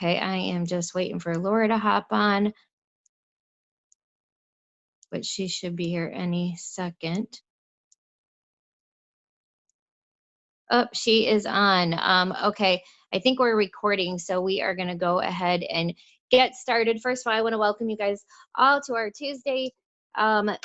Okay, I am just waiting for Laura to hop on, but she should be here any second. Oh, she is on. Okay, I think we're recording, so we are going to go ahead and get started. First of all, I want to welcome you guys all to our Tuesday, 12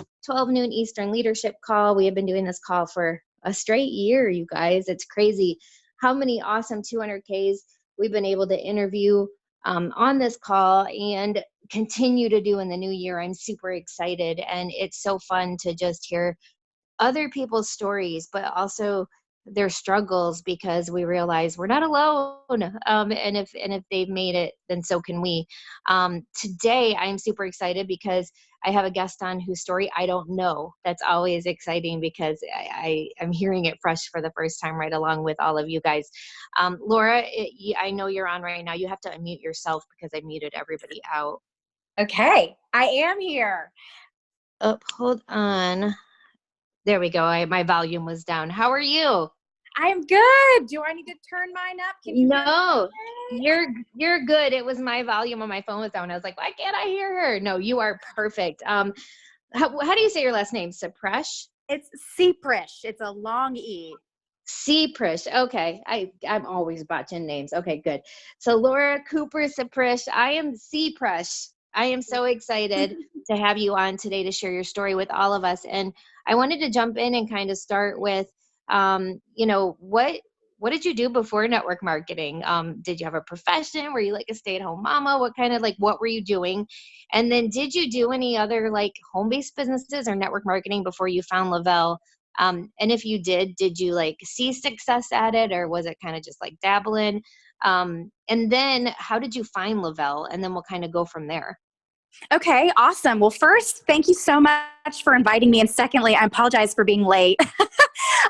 noon Eastern leadership call. We have been doing this call for a straight year, you guys. It's crazy how many awesome 200Ks we've been able to interview on this call and continue to do in the new year. I'm super excited, and it's so fun to just hear other people's stories, but also their struggles, because we realize we're not alone. And if they've made it, then so can we. Today, I'm super excited because I have a guest on whose story I don't know. That's always exciting because I'm hearing it fresh for the first time right along with all of you guys. Laura, I know you're on right now. You have to unmute yourself because I muted everybody out. Okay, I am here. Oh, hold on. There we go. My volume was down. How are you? I'm good. Do I need to turn mine up? Can you No, hear me? you're good. It was my volume on my phone was down. I was like, why can't I hear her? No, you are perfect. How do you say your last name? Seprish? It's Seprish. It's a long E. Seprish. Okay. I'm always botching names. Okay, good. So Laura Cooper Seprish. I am Seprish. I am so excited to have you on today to share your story with all of us. And I wanted to jump in and kind of start with, what did you do before network marketing? Did you have a profession? Were you like a stay-at-home mama? What were you doing? And then did you do any other like home-based businesses or network marketing before you found Lavelle? And if you did you like see success at it, or was it kind of just like dabbling? And then how did you find Lavelle? And then we'll kind of go from there. Okay, awesome. Well, first, thank you so much for inviting me. And secondly, I apologize for being late.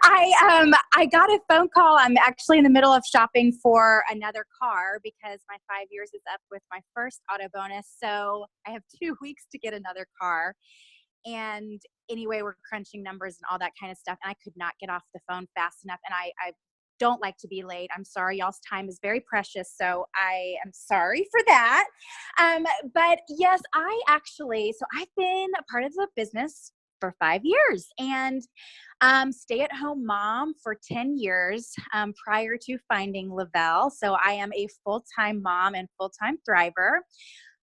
I got a phone call. I'm actually in the middle of shopping for another car because my 5 years is up with my first auto bonus. So I have 2 weeks to get another car. And anyway, we're crunching numbers and all that kind of stuff. And I could not get off the phone fast enough. And I don't like to be late. I'm sorry. Y'all's time is very precious. So I am sorry for that. But yes, I've been a part of the business for 5 years and stay-at-home mom for 10 years prior to finding Lavelle. So I am a full-time mom and full-time thriver.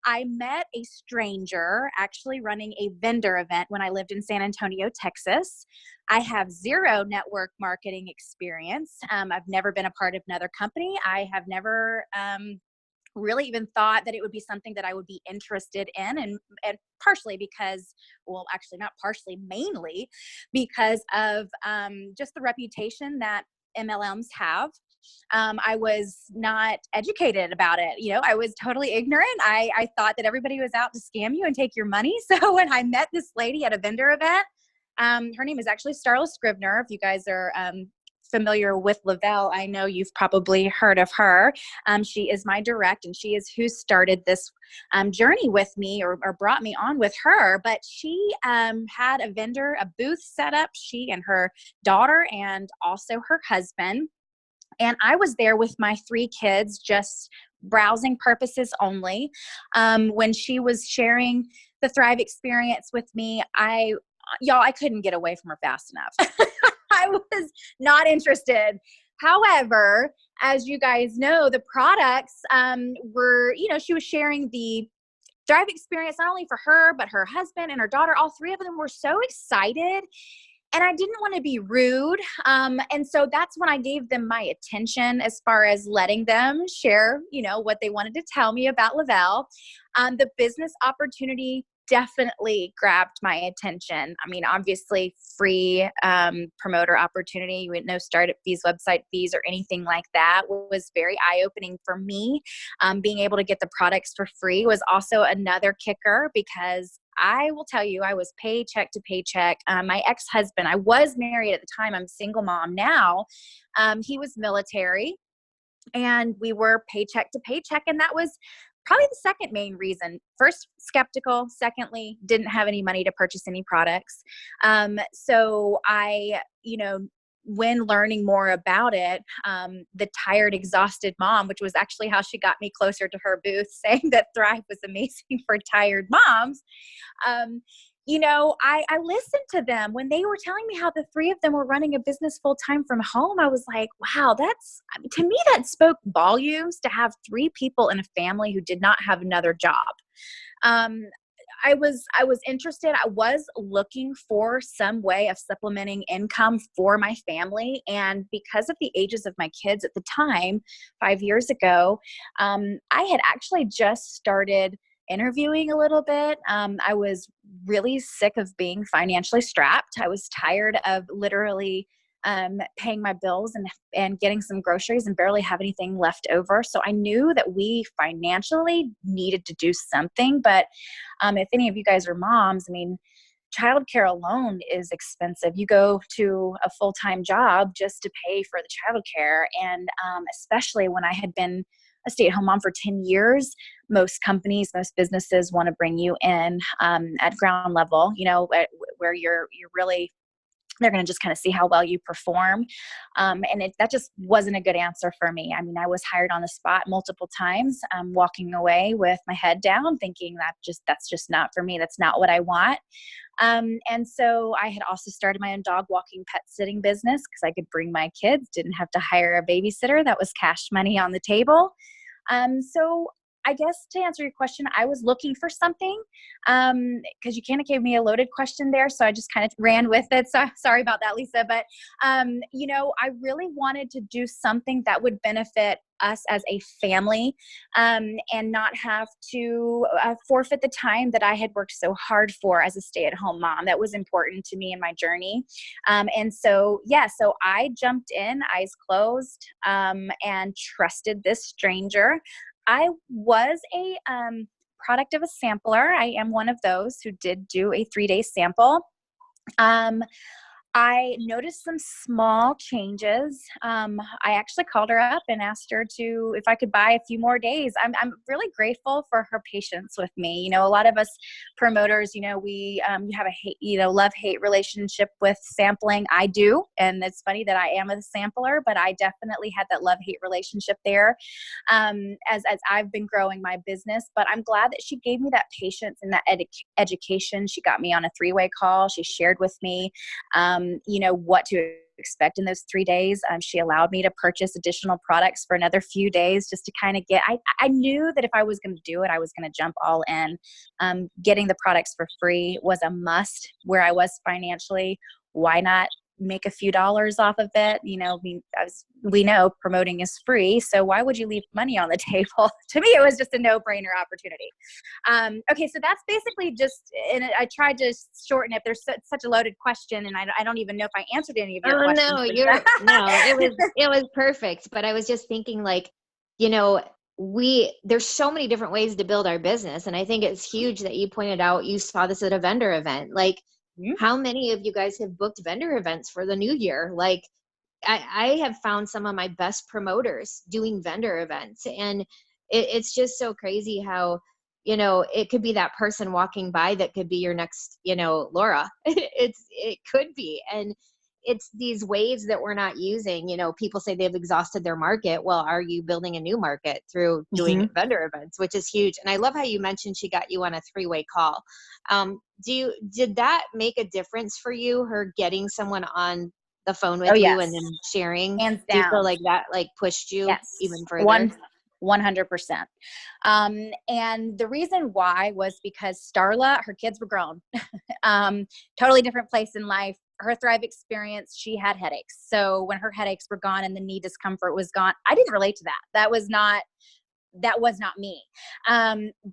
I met a stranger actually running a vendor event when I lived in San Antonio, Texas. I have zero network marketing experience. I've never been a part of another company. I have never really even thought that it would be something that I would be interested in, and partially because, well, actually not partially, mainly because of just the reputation that MLMs have. I was not educated about it. I was totally ignorant. I thought that everybody was out to scam you and take your money. So when I met this lady at a vendor event, her name is actually Starla Scrivener. If you guys are familiar with Lavelle, I know you've probably heard of her. She is my direct, and she is who started this journey with me or brought me on with her. But she had a booth set up, she and her daughter and also her husband. And I was there with my 3 kids, just browsing purposes only. When she was sharing the Thrive experience with me, I couldn't get away from her fast enough. I was not interested. However, as you guys know, the products she was sharing the Thrive experience, not only for her, but her husband and her daughter. All 3 of them were so excited. And I didn't want to be rude. And so that's when I gave them my attention as far as letting them share, what they wanted to tell me about Lavelle. The business opportunity definitely grabbed my attention. I mean, obviously free promoter opportunity with no startup fees, website fees, or anything like that was very eye-opening for me. Being able to get the products for free was also another kicker, because I will tell you, I was paycheck to paycheck. My ex-husband, I was married at the time. I'm a single mom now. He was military, and we were paycheck to paycheck. And that was probably the second main reason. First, skeptical. Secondly, didn't have any money to purchase any products. So I, when learning more about it, the tired, exhausted mom, which was actually how she got me closer to her booth, saying that Thrive was amazing for tired moms. Um, I listened to them when they were telling me how the three of them were running a business full time from home. I was like, wow, to me, that spoke volumes to have three people in a family who did not have another job. Um, I was interested. I was looking for some way of supplementing income for my family. And because of the ages of my kids at the time, 5 years ago, I had actually just started interviewing a little bit. I was really sick of being financially strapped. I was tired of literally paying my bills and getting some groceries and barely have anything left over. So I knew that we financially needed to do something. But if any of you guys are moms, I mean, childcare alone is expensive. You go to a full-time job just to pay for the childcare. And especially when I had been a stay-at-home mom for 10 years, most companies, most businesses want to bring you in at ground level, where you're really, they're going to just kind of see how well you perform. That just wasn't a good answer for me. I mean, I was hired on the spot multiple times, walking away with my head down, thinking that's just not for me. That's not what I want. And so I had also started my own dog walking pet sitting business because I could bring my kids, didn't have to hire a babysitter. That was cash money on the table. So I guess to answer your question, I was looking for something because you kind of gave me a loaded question there. So I just kind of ran with it. So sorry about that, Lisa. But, I really wanted to do something that would benefit us as a family and not have to forfeit the time that I had worked so hard for as a stay-at-home mom. That was important to me in my journey. So I jumped in, eyes closed, and trusted this stranger. I was a product of a sampler. I am one of those who did do a 3-day sample. I noticed some small changes. I actually called her up and asked her if I could buy a few more days. I'm really grateful for her patience with me. A lot of us promoters, we you have a love-hate relationship with sampling. I do, and it's funny that I am a sampler, but I definitely had that love-hate relationship there as I've been growing my business. But I'm glad that she gave me that patience and that education. She got me on a 3-way call. She shared with me what to expect in those 3 days. She allowed me to purchase additional products for another few days just to kind of I knew that if I was going to do it, I was going to jump all in. Getting the products for free was a must where I was financially. Why not make a few dollars off of it? We know promoting is free. So why would you leave money on the table? To me, it was just a no-brainer opportunity. Okay. So that's basically and I tried to shorten it. There's such a loaded question and I don't even know if I answered any of your questions. No, it was perfect. But I was just thinking there's so many different ways to build our business. And I think it's huge that you pointed out, you saw this at a vendor event. How many of you guys have booked vendor events for the new year? I have found some of my best promoters doing vendor events, and it's just so crazy how, it could be that person walking by that could be your next, Laura. It could be. And it's these ways that we're not using. People say they've exhausted their market. Well, are you building a new market through doing vendor events, which is huge? And I love how you mentioned she got you on a 3-way call. Did that make a difference for you, her getting someone on the phone with you and then sharing? Hands Do you down. feel like that pushed you even further? 100%. And the reason why was because Starla, her kids were grown, totally different place in life. Her Thrive experience, she had headaches. So when her headaches were gone and the knee discomfort was gone, I didn't relate to that. That was not me.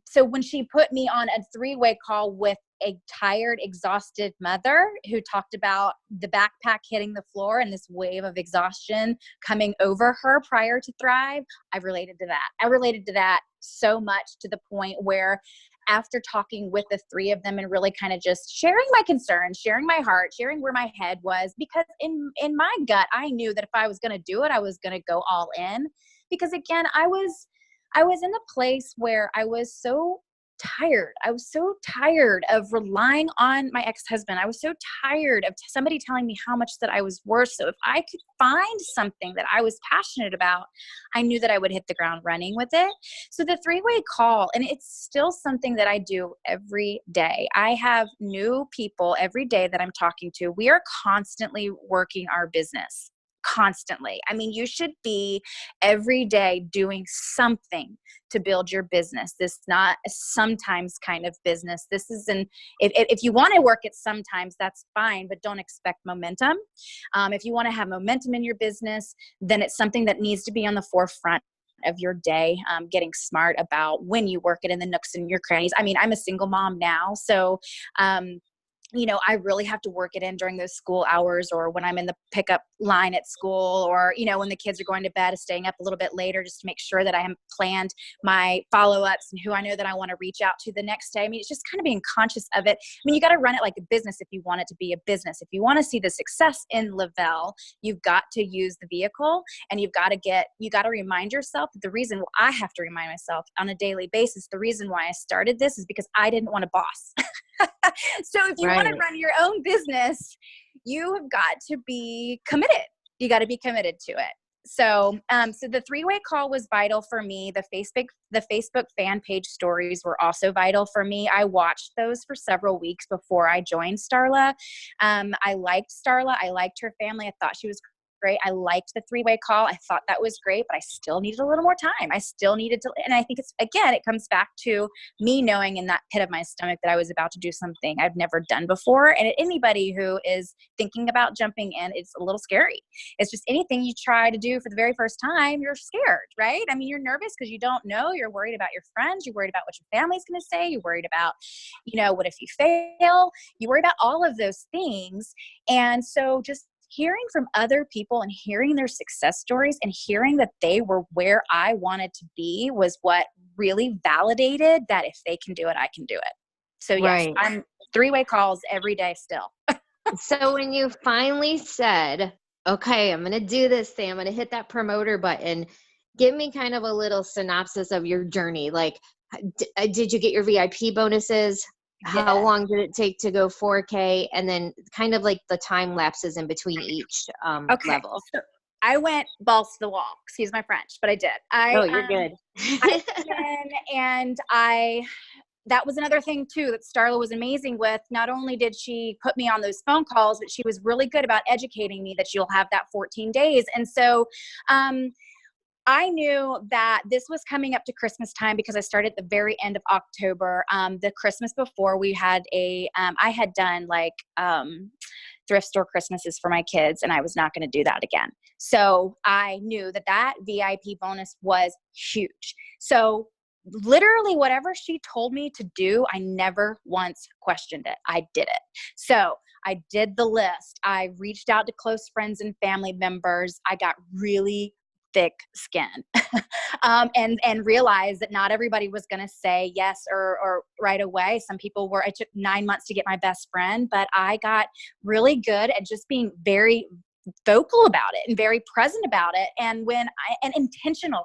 So when she put me on a 3-way call with a tired, exhausted mother who talked about the backpack hitting the floor and this wave of exhaustion coming over her prior to Thrive, I related to that. I related to that so much to the point where after talking with the 3 of them and really kind of just sharing my concerns, sharing my heart, sharing where my head was, because in my gut, I knew that if I was going to do it, I was going to go all in. Because again, I was in a place where I was so tired. I was so tired of relying on my ex-husband. I was so tired of somebody telling me how much that I was worth. So if I could find something that I was passionate about, I knew that I would hit the ground running with it. So the three-way call, and it's still something that I do every day. I have new people every day that I'm talking to. We are constantly working our business. Constantly. I mean, you should be every day doing something to build your business. This is not a sometimes kind of business. This is if you want to work it sometimes, that's fine, but don't expect momentum. If you want to have momentum in your business, then it's something that needs to be on the forefront of your day, getting smart about when you work it in the nooks and your crannies. I mean, I'm a single mom now, so I really have to work it in during those school hours, or when I'm in the pickup line at school, or, when the kids are going to bed, staying up a little bit later just to make sure that I have planned my follow-ups and who I know that I want to reach out to the next day. I mean, it's just kind of being conscious of it. I mean, you got to run it like a business if you want it to be a business. If you want to see the success in Lavelle, you've got to use the vehicle, and you got to remind yourself that the reason I have to remind myself on a daily basis, the reason why I started this is because I didn't want a boss. So if you want to run your own business, you have got to be committed. You got to be committed to it. So, so the three-way call was vital for me. The Facebook fan page stories were also vital for me. I watched those for several weeks before I joined Starla. I liked Starla. I liked her family. I thought she was great. I liked the three-way call. I thought that was great, but I still needed a little more time. I still needed to, and I think it comes back to me knowing in that pit of my stomach that I was about to do something I've never done before. And anybody who is thinking about jumping in, it's a little scary. It's just anything you try to do for the very first time, you're scared, right? I mean, you're nervous because you don't know. You're worried about your friends. You're worried about what your family's going to say. You're worried about, what if you fail? You worry about all of those things. And so just hearing from other people and hearing their success stories and hearing that they were where I wanted to be was what really validated that if they can do it, I can do it. So yes, I'm three-way calls every day still. So when you finally said, okay, I'm going to do this thing, I'm going to hit that promoter button, give me kind of a little synopsis of your journey. Like, did you get your VIP bonuses? How long did it take to go 4K? And then kind of like the time lapses in between each level. So I went balls to the wall. Excuse my French, but I did. You're good. I went in and that was another thing too that Starla was amazing with. Not only did she put me on those phone calls, but she was really good about educating me that you'll have that 14 days. And so, I knew that this was coming up to Christmas time because I started at the very end of October. The Christmas before we had I had done thrift store Christmases for my kids, and I was not going to do that again. So I knew that VIP bonus was huge. So literally whatever she told me to do, I never once questioned it. I did it. So I did the list. I reached out to close friends and family members. I got really thick skin and realized that not everybody was going to say yes or right away. Some people it took 9 months to get my best friend, but I got really good at just being very vocal about it and very present about it. And intentional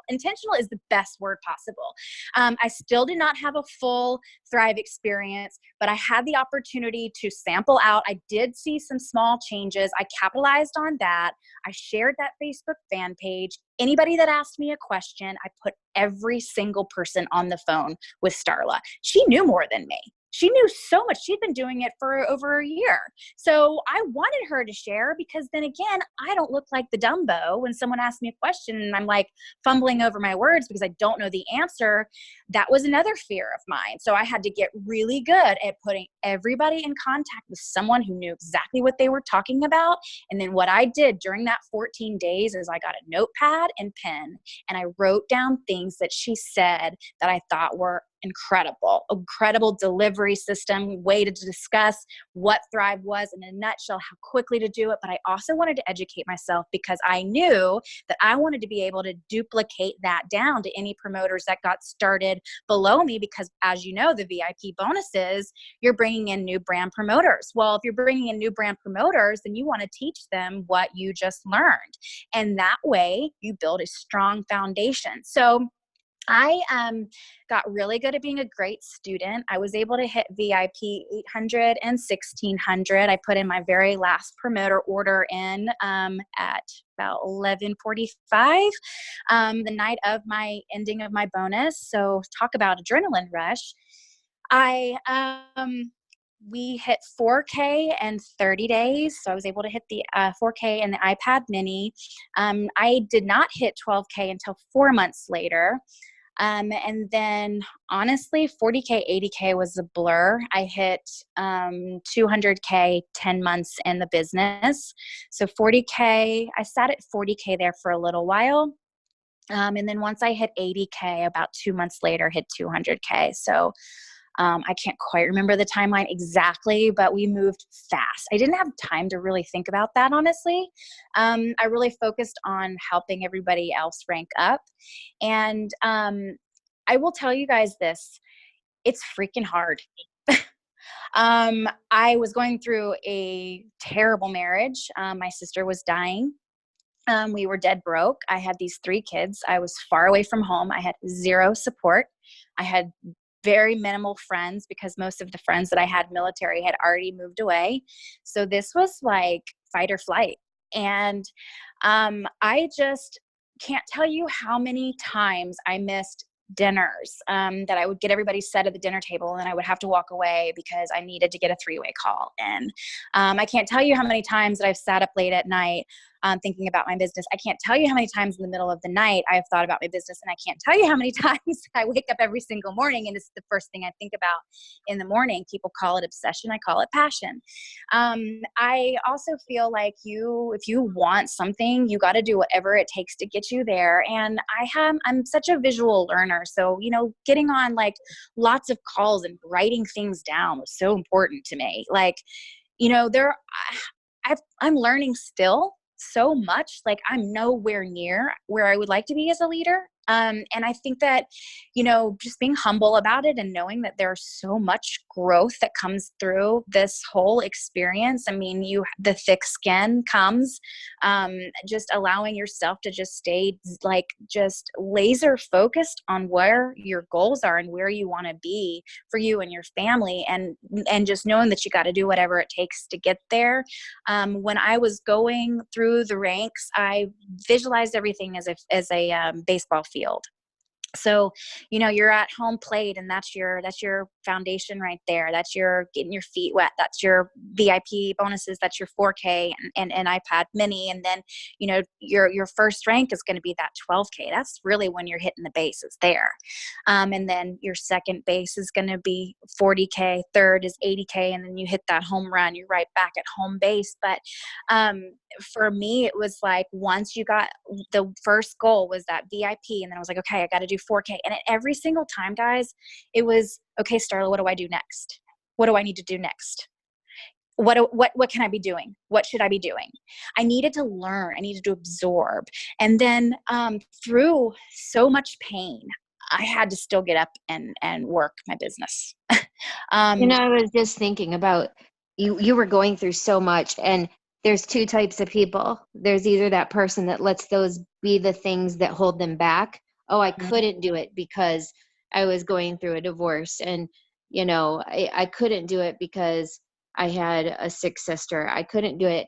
is the best word possible. I still did not have a full Thrive experience, but I had the opportunity to sample out. I did see some small changes. I capitalized on that. I shared that Facebook fan page. Anybody that asked me a question, I put every single person on the phone with Starla. She knew more than me. She knew so much. She'd been doing it for over a year. So I wanted her to share because then again, I don't look like the Dumbo when someone asks me a question and I'm like fumbling over my words because I don't know the answer. That was another fear of mine. So I had to get really good at putting everybody in contact with someone who knew exactly what they were talking about. And then what I did during that 14 days is I got a notepad and pen and I wrote down things that she said that I thought were incredible delivery system, way to discuss what Thrive was in a nutshell, how quickly to do it. But I also wanted to educate myself because I knew that I wanted to be able to duplicate that down to any promoters that got started below me because as you know, the VIP bonuses, you're bringing in new brand promoters. Well, if you're bringing in new brand promoters, then you want to teach them what you just learned. And that way you build a strong foundation. So I got really good at being a great student. I was able to hit VIP 800 and 1600. I put in my very last promoter order in at about 11:45, the night of my ending of my bonus. So talk about adrenaline rush. I we hit 4K in 30 days. So I was able to hit the 4K and the iPad mini. I did not hit 12K until 4 months later. And then honestly, 40K, 80K was a blur. I hit 200K 10 months in the business. So 40K, I sat at 40K there for a little while. And then once I hit 80K, about 2 months later, hit 200K. So I can't quite remember the timeline exactly, but we moved fast. I didn't have time to really think about that, honestly. I really focused on helping everybody else rank up. And I will tell you guys this, it's freaking hard. I was going through a terrible marriage. My sister was dying. We were dead broke. I had these 3 kids. I was far away from home. I had zero support. I had very minimal friends because most of the friends that I had military had already moved away. So this was like fight or flight. And I just can't tell you how many times I missed dinners that I would get everybody set at the dinner table and then I would have to walk away because I needed to get a 3-way call. And I can't tell you how many times that I've sat up late at night thinking about my business. I can't tell you how many times in the middle of the night I have thought about my business, and I can't tell you how many times I wake up every single morning and it's the first thing I think about in the morning. People call it obsession. I call it passion. I also feel like if you want something, you got to do whatever it takes to get you there. And I'm such a visual learner. So, getting on like lots of calls and writing things down was so important to me. Like, I'm learning still so much. Like I'm nowhere near where I would like to be as a leader. And I think that, just being humble about it and knowing that there's so much growth that comes through this whole experience. I mean, the thick skin comes, just allowing yourself to just stay like just laser focused on where your goals are and where you want to be for you and your family, and just knowing that you got to do whatever it takes to get there. When I was going through the ranks, I visualized everything as a baseball field. So, you're at home plate and that's your foundation right there. That's your getting your feet wet. That's your VIP bonuses. That's your 4K and iPad mini. And then, your first rank is going to be that 12K. That's really when you're hitting the bases there. And then your second base is going to be 40K. Third is 80K. And then you hit that home run, you're right back at home base. But, for me, it was like once you got the first goal was that VIP, and then I was like, okay, I got to do 4K. And every single time, guys, it was, okay, Starla, what do I do next? What do I need to do next? What can I be doing? What should I be doing? I needed to learn. I needed to absorb. And then through so much pain, I had to still get up and work my business. I was just thinking about you were going through so much, and there's 2 types of people. There's either that person that lets those be the things that hold them back. Oh, I couldn't do it because I was going through a divorce, and I couldn't do it because I had a sick sister. I couldn't do it.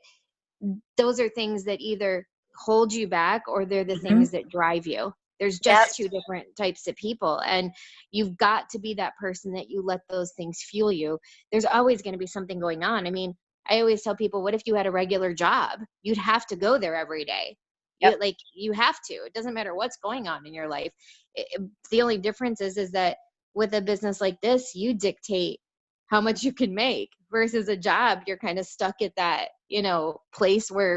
Those are things that either hold you back or they're the things that drive you. There's Yep. just 2 different types of people, and you've got to be that person that you let those things fuel you. There's always going to be something going on. I mean, I always tell people, what if you had a regular job? You'd have to go there every day. Yep. You have to. It doesn't matter what's going on in your life. The only difference is that with a business like this, you dictate how much you can make, versus a job. You're kind of stuck at that, place where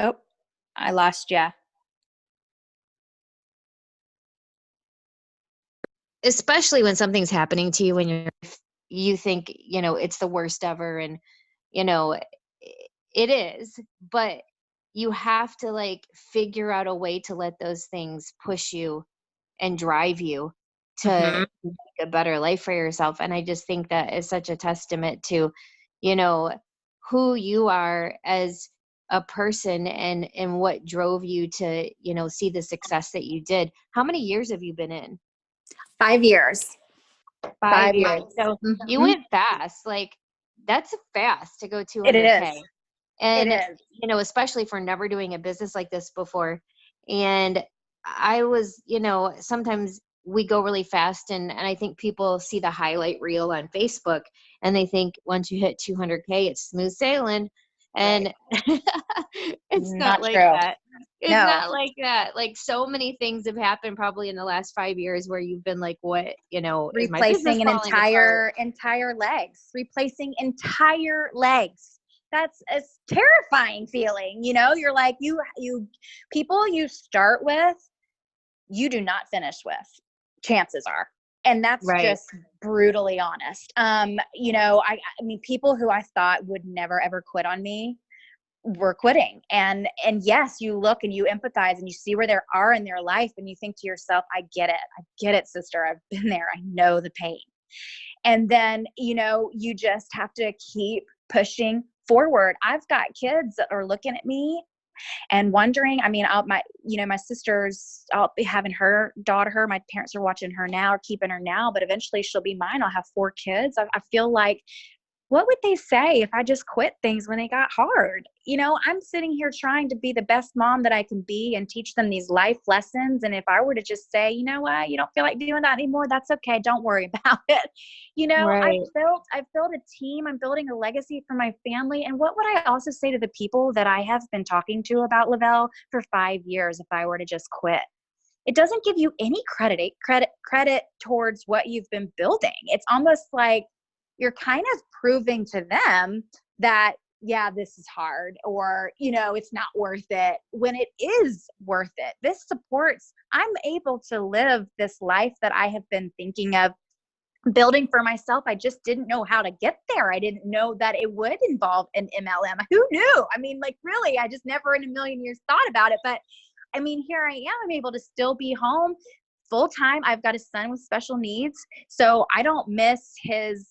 Oh, I lost you. especially when something's happening to you and you think, it's the worst ever. And, you know, it is, but you have to like figure out a way to let those things push you and drive you to Mm-hmm. make a better life for yourself. And I just think that is such a testament to, you know, who you are as a person and what drove you to, see the success that you did. How many years have you been in? 5 years. 5 years. Five years. So you Mm-hmm. went fast. Like, that's fast to go It is. 200K. It And, is. especially for never doing a business like this before. And I was, sometimes we go really fast, and I think people see the highlight reel on Facebook and they think once you hit 200K, it's smooth sailing. Right. And it's not Not like true. that. It's No. not like that. Like, so many things have happened probably in the last 5 years where you've been like, what, is my business Replacing an falling apart? entire legs. Replacing entire legs. That's a terrifying feeling. You're like, you people you start with, you do not finish with, chances are. And that's Right. just brutally honest. I mean, people who I thought would never ever quit on me were quitting. And yes, you look and you empathize and you see where they are in their life and you think to yourself, I get it, sister. I've been there. I know the pain. And then, you just have to keep pushing forward. I've got kids that are looking at me and wondering, I mean, my sister's, I'll be having her daughter, my parents are watching her now, or keeping her now, but eventually she'll be mine. I'll have 4 kids. I feel like, what would they say if I just quit things when they got hard? I'm sitting here trying to be the best mom that I can be and teach them these life lessons. And if I were to just say, you know what, you don't feel like doing that anymore, that's okay. Don't worry about it. I've Right. built a team. I'm building a legacy for my family. And what would I also say to the people that I have been talking to about Lavelle for 5 years if I were to just quit? It doesn't give you any credit towards what you've been building. It's almost like you're kind of proving to them that, yeah, this is hard, or, it's not worth it, when it is worth it. I'm able to live this life that I have been thinking of building for myself. I just didn't know how to get there. I didn't know that it would involve an MLM. Who knew? I mean, like, really, I just never in a million years thought about it. But I mean, here I am. I'm able to still be home full time. I've got a son with special needs, so I don't miss his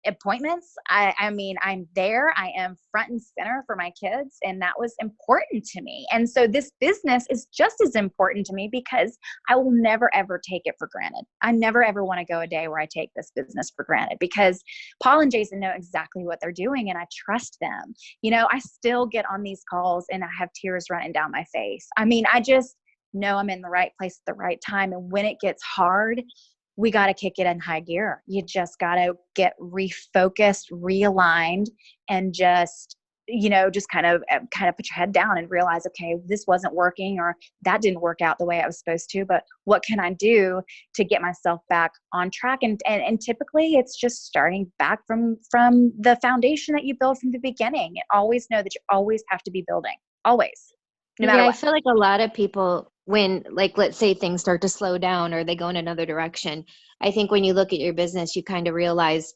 appointments. I mean, I'm there. I am front and center for my kids, and that was important to me. And so this business is just as important to me because I will never ever take it for granted. I never ever want to go a day where I take this business for granted, because Paul and Jason know exactly what they're doing, and I trust them. I still get on these calls and I have tears running down my face. I mean, I just know I'm in the right place at the right time. And when it gets hard, we got to kick it in high gear. You just got to get refocused, realigned, and just kind of put your head down and realize, okay, this wasn't working, or that didn't work out the way I was supposed to, but what can I do to get myself back on track? And typically it's just starting back from the foundation that you build from the beginning. And always know that you always have to be building, always, no matter Yeah, I what. feel like a lot of people, when, like, let's say things start to slow down or they go in another direction, I think when you look at your business, you kind of realize,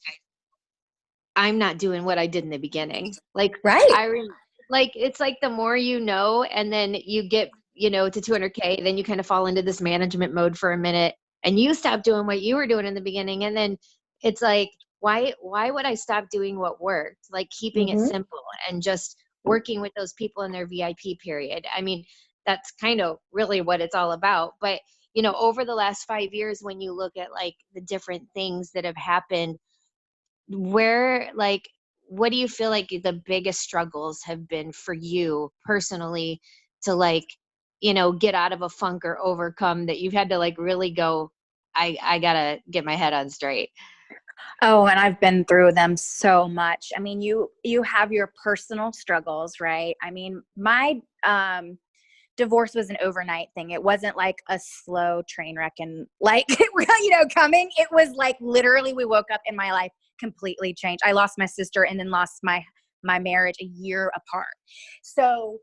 I'm not doing what I did in the beginning. Like, Right. like, it's like the more you know, and then you get, to 200K, then you kind of fall into this management mode for a minute and you stop doing what you were doing in the beginning. And then it's like, why would I stop doing what worked? Like, keeping it Mm-hmm. simple and just working with those people in their VIP period. I mean, that's kind of really what it's all about. But, over the last 5 years, when you look at like the different things that have happened, where, like, what do you feel like the biggest struggles have been for you personally to, like, get out of a funk or overcome, that you've had to like really go, I gotta get my head on straight? Oh, and I've been through them so much. I mean, you have your personal struggles, right? I mean, my divorce was an overnight thing. It wasn't like a slow train wreck and like coming. It was like literally we woke up and my life completely changed. I lost my sister and then lost my marriage a year apart. So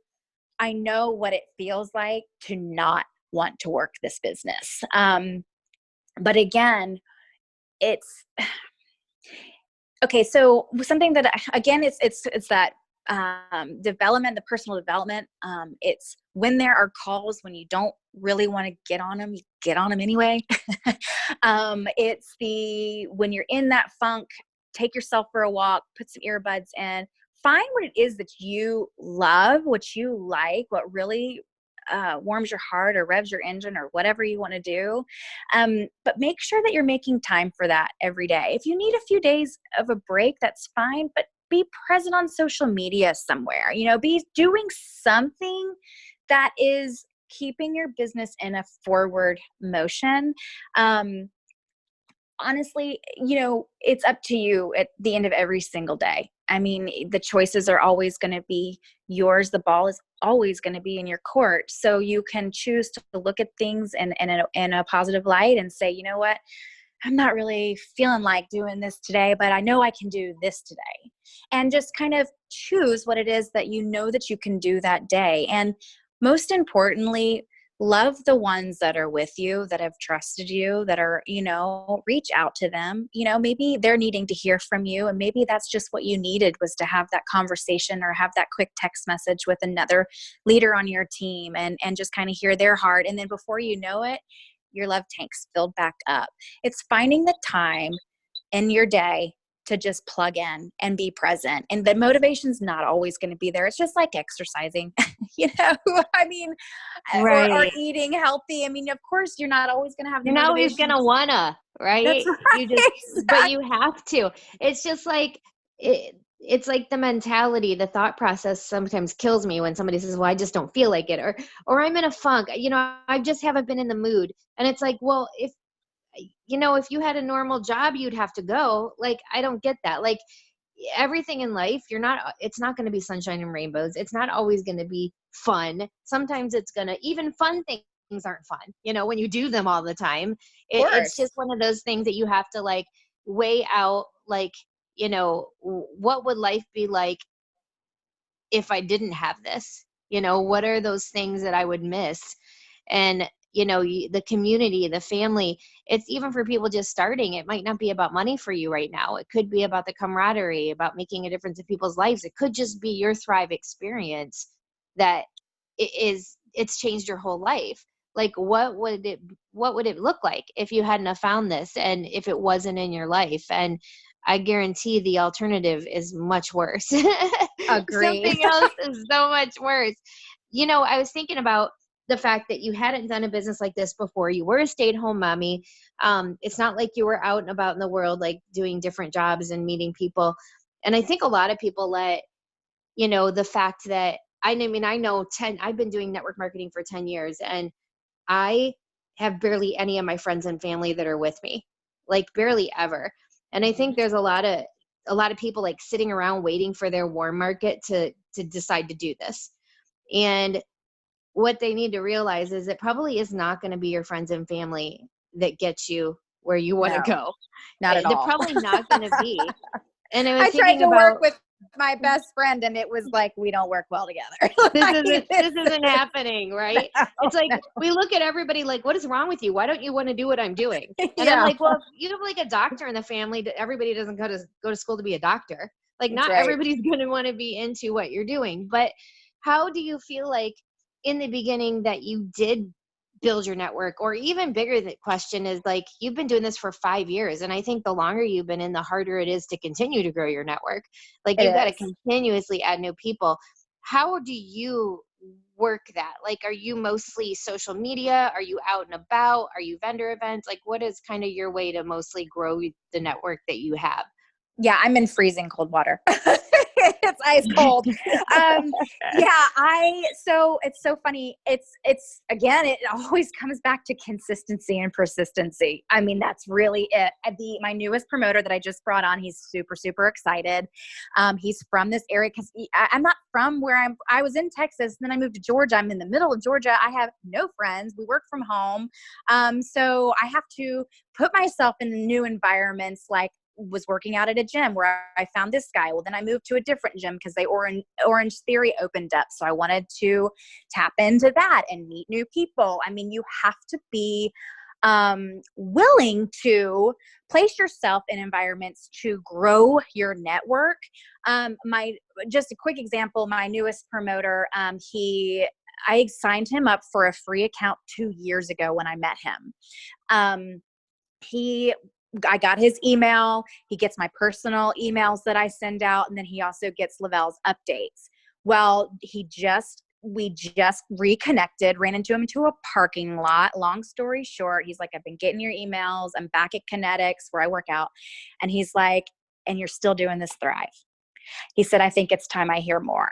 I know what it feels like to not want to work this business. But again, it's okay. So something that again, it's that development, the personal development. It's when there are calls when you don't really want to get on them, you get on them anyway. It's when you're in that funk, take yourself for a walk, put some earbuds in, find what it is that you love, what you like, what really warms your heart or revs your engine or whatever you want to do. But make sure that you're making time for that every day. If you need a few days of a break, that's fine, but be present on social media somewhere, be doing something that is keeping your business in a forward motion. Honestly, it's up to you at the end of every single day. I mean, the choices are always going to be yours. The ball is always going to be in your court. So you can choose to look at things in a positive light and say, you know what? I'm not really feeling like doing this today, but I know I can do this today. And just kind of choose what it is that you know that you can do that day. And most importantly, love the ones that are with you, that have trusted you, that are, reach out to them. Maybe they're needing to hear from you. And maybe that's just what you needed, was to have that conversation or have that quick text message with another leader on your team and just kind of hear their heart. And then before you know it, your love tank's filled back up. It's finding the time in your day to just plug in and be present. And the motivation's not always going to be there. It's just like exercising, I mean, or Right. eating healthy. I mean, of course, you're not always going to have the You're not always motivation. gonna wanna, That's right? You just, right. but you have to. It's just like it's like the mentality, the thought process sometimes kills me when somebody says, "Well, I just don't feel like it," or "I'm in a funk." I just haven't been in the mood, and it's like, well, if you had a normal job, you'd have to go. Like, I don't get that. Like, everything in life, it's not going to be sunshine and rainbows. It's not always going to be fun. Sometimes even fun things aren't fun, when you do them all the time. Of It's course. just one of those things that you have to like weigh out, like, what would life be like if I didn't have this? What are those things that I would miss? And, the community, the family, it's even for people just starting. It might not be about money for you right now. It could be about the camaraderie, about making a difference in people's lives. It could just be your Thrive experience that it's changed your whole life. Like, what would it look like if you hadn't have found this and if it wasn't in your life? And I guarantee the alternative is much worse. Agreed. Something else is so much worse. I was thinking about the fact that you hadn't done a business like this before. You were a stay-at-home mommy. It's not like you were out and about in the world, like doing different jobs and meeting people. And I think a lot of people let, the fact that, I mean, I know I've been doing network marketing for 10 years, and I have barely any of my friends and family that are with me, like barely ever. And I think there's a lot of people like sitting around waiting for their warm market to decide to do this. And what they need to realize is it probably is not going to be your friends and family that gets you where you want to No, go. not at They're all. probably not going to be. And I was I tried thinking to work about, with my best friend and it was like, we don't work well together. this Like, isn't this isn't happening, right? It's like no. we look at everybody like, what is wrong with you? Why don't you want to do what I'm doing? And I'm Yeah, like, well, if you have like a doctor in the family, everybody doesn't go to school to be a doctor. Like, that's not right. everybody's going to want to be into what you're doing. But how do you feel like in the beginning that you did build your network? Or even bigger, the question is, like, you've been doing this for 5 years, and I think the longer you've been in, the harder it is to continue to grow your network. Like, It you've got to is. continuously add new people. How do you work that? Like, are you mostly social media? Are you out and about? Are you vendor events? Like, what is kind of your way to mostly grow the network that you have? Yeah, I'm in freezing cold water. It's ice cold. Um, yeah, so it's so funny. It's again, it always comes back to consistency and persistency. I mean, that's really it. My newest promoter that I just brought on, he's super, super excited. He's from this area because I'm not from where I was in Texas, and then I moved to Georgia. I'm in the middle of Georgia. I have no friends. We work from home. So I have to put myself in new environments, like was working out at a gym where I found this guy. Well, then I moved to a different gym because Orange Theory opened up. So I wanted to tap into that and meet new people. I mean, you have to be willing to place yourself in environments to grow your network. Just a quick example, my newest promoter, I signed him up for a free account 2 years ago when I met him. He I got his email. He gets my personal emails that I send out. And then he also gets Lavelle's updates. Well, we just reconnected, ran into him into a parking lot. Long story short, he's like, I've been getting your emails. I'm back at Kinetics where I work out. And he's like, and you're still doing this Thrive. He said, I think it's time I hear more.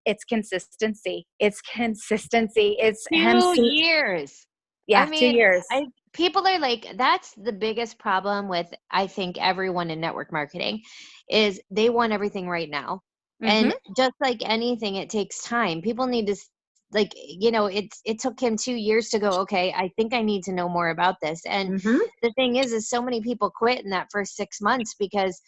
It's consistency. It's consistency. It's him. 2 years. I Yeah, mean, 2 years. people are like, that's the biggest problem with, I think, everyone in network marketing is they want everything right now. Mm-hmm. And just like anything, it takes time. People need to, like, it took him 2 years to go, okay, I think I need to know more about this. And Mm-hmm. the thing is so many people quit in that first 6 months because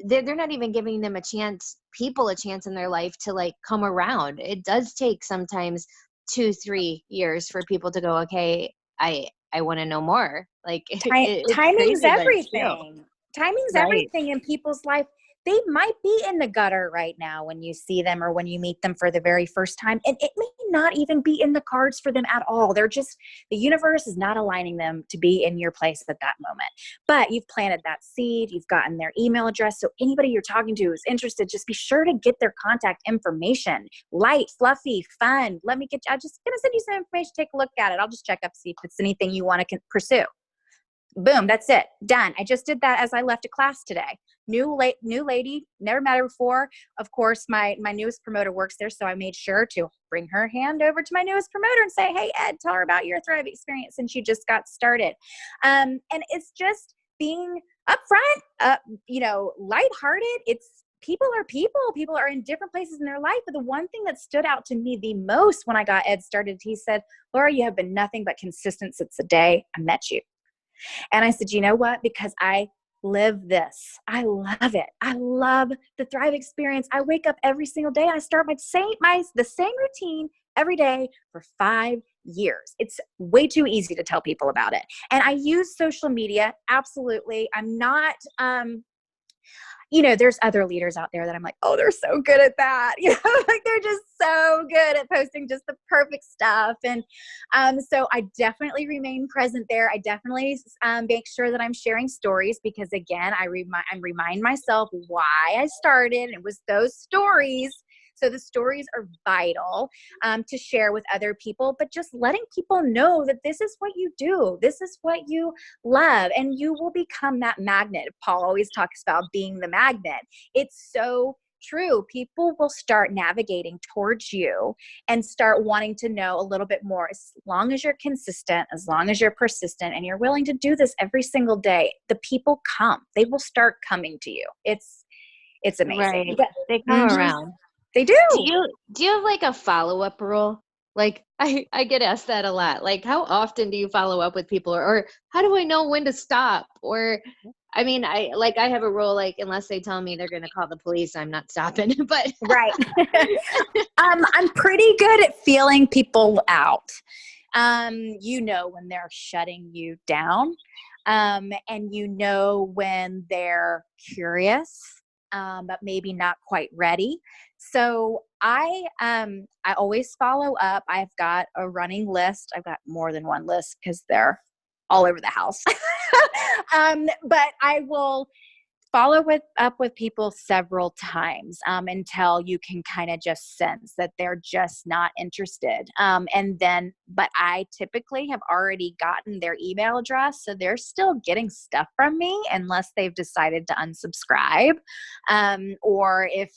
they're not even giving them a chance in their life to like come around. It does take sometimes 2-3 years for people to go, okay, I want to know more. Like it's Timing's crazy, but it's true. everything. Timing's Right. everything in people's life. They might be in the gutter right now when you see them or when you meet them for the very first time. And it may not even be in the cards for them at all. The universe is not aligning them to be in your place at that moment. But you've planted that seed. You've gotten their email address. So anybody you're talking to who's interested, just be sure to get their contact information. Light, fluffy, fun. I'm just going to send you some information. Take a look at it. I'll just check up, see if it's anything you want to pursue. Boom, that's it. Done. I just did that as I left a class today. New lady, never met her before. Of course, my newest promoter works there, so I made sure to bring her hand over to my newest promoter and say, hey, Ed, tell her about your Thrive experience, and she just got started. And it's just being upfront, lighthearted. It's people are people. People are in different places in their life. But the one thing that stood out to me the most when I got Ed started, he said, Laura, you have been nothing but consistent since the day I met you. And I said, you know what? Because I live this. I love it. I love the Thrive experience. I wake up every single day and I start the same routine every day for 5 years. It's way too easy to tell people about it. And I use social media. Absolutely. I'm not, there's other leaders out there that I'm like, oh, they're so good at that. Like they're just so good at posting just the perfect stuff. And so I definitely remain present there. I definitely make sure that I'm sharing stories because again, I remind myself why I started. It was those stories. So the stories are vital to share with other people, but just letting people know that this is what you do. This is what you love, and you will become that magnet. Paul always talks about being the magnet. It's so true. People will start navigating towards you and start wanting to know a little bit more as long as you're consistent, as long as you're persistent, and you're willing to do this every single day. The people come. They will start coming to you. It's amazing. Right. They come around. They do. Do you have like a follow-up rule? Like I get asked that a lot. Like how often do you follow up with people or how do I know when to stop? Or I mean, I have a rule, like unless they tell me they're going to call the police, I'm not stopping. But right. I'm pretty good at feeling people out. When they're shutting you down, and when they're curious, but maybe not quite ready. So I always follow up. I've got a running list. I've got more than one list because they're all over the house. But I will follow up with people several times until you can kind of just sense that they're just not interested. But I typically have already gotten their email address, so they're still getting stuff from me unless they've decided to unsubscribe. Or if,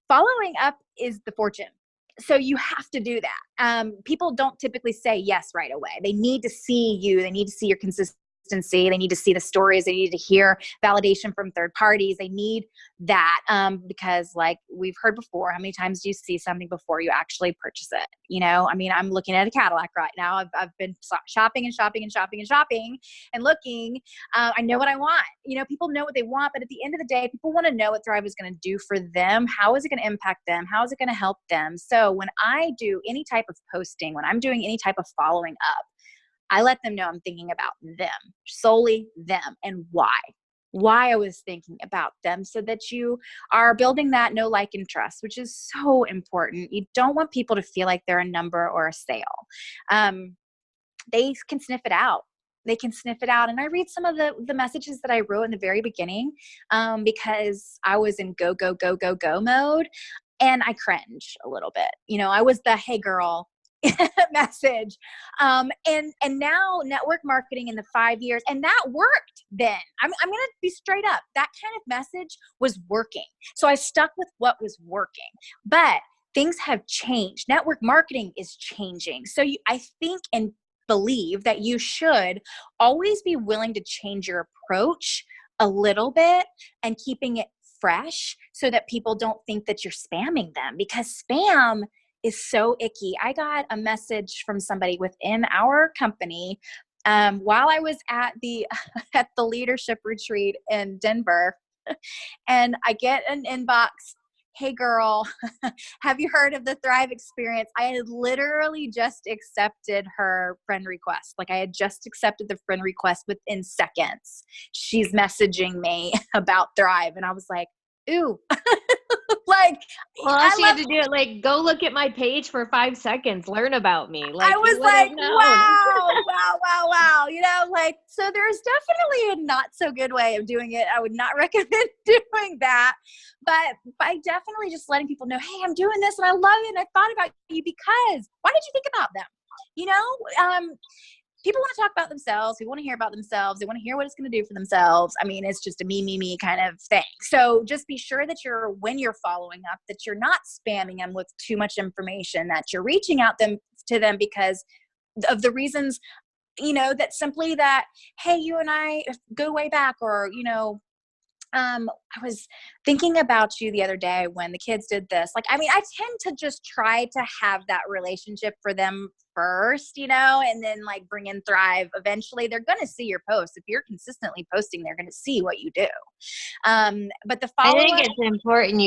following up is the fortune. So you have to do that. People don't typically say yes right away. They need to see you. They need to see your consistency. They need to see the stories. They need to hear validation from third parties. They need that because like we've heard before, how many times do you see something before you actually purchase it? I'm looking at a Cadillac right now. I've been shopping and shopping and shopping and shopping and looking. I know what I want. People know what they want, but at the end of the day, people want to know what Thrive is going to do for them. How is it going to impact them? How is it going to help them? So when I do any type of posting, when I'm doing any type of following up, I let them know I'm thinking about them, solely them, and why I was thinking about them, so that you are building that know, like, and trust, which is so important. You don't want people to feel like they're a number or a sale. They can sniff it out. they can sniff it out. And I read some of the messages that I wrote in the very beginning, because I was in go, go, go, go, go mode. And I cringe a little bit. You know, I was the, hey girl message. And now network marketing in the 5 years, and that worked then. I'm going to be straight up. That kind of message was working. So I stuck with what was working, but things have changed. Network marketing is changing. So I think and believe that you should always be willing to change your approach a little bit and keeping it fresh so that people don't think that you're spamming them, because spam is so icky. I got a message from somebody within our company while I was at the leadership retreat in Denver, and I get an inbox. Hey girl, have you heard of the Thrive Experience? I had literally just accepted her friend request. Like I had just accepted the friend request within seconds. She's messaging me about Thrive. And I was like, ooh, like, well, all she had to do it, like, go look at my page for 5 seconds, learn about me. Like, I was like, wow. You know, like, so there's definitely a not so good way of doing it. I would not recommend doing that. But by definitely just letting people know, hey, I'm doing this and I love it. And I thought about you because why did you think about them? You know, people want to talk about themselves. They want to hear about themselves. They want to hear what it's going to do for themselves. I mean, it's just a me kind of thing. So just be sure that when you're following up, that you're not spamming them with too much information, that you're reaching out to them because of the reasons, you know, that simply that, hey, you and I go way back, or, you know, I was thinking about you the other day when the kids did this. Like, I mean, I tend to just try to have that relationship for them first, you know, and then like bring in Thrive. Eventually they're going to see your posts. If you're consistently posting, they're going to see what you do. But the I follow-up, think it's important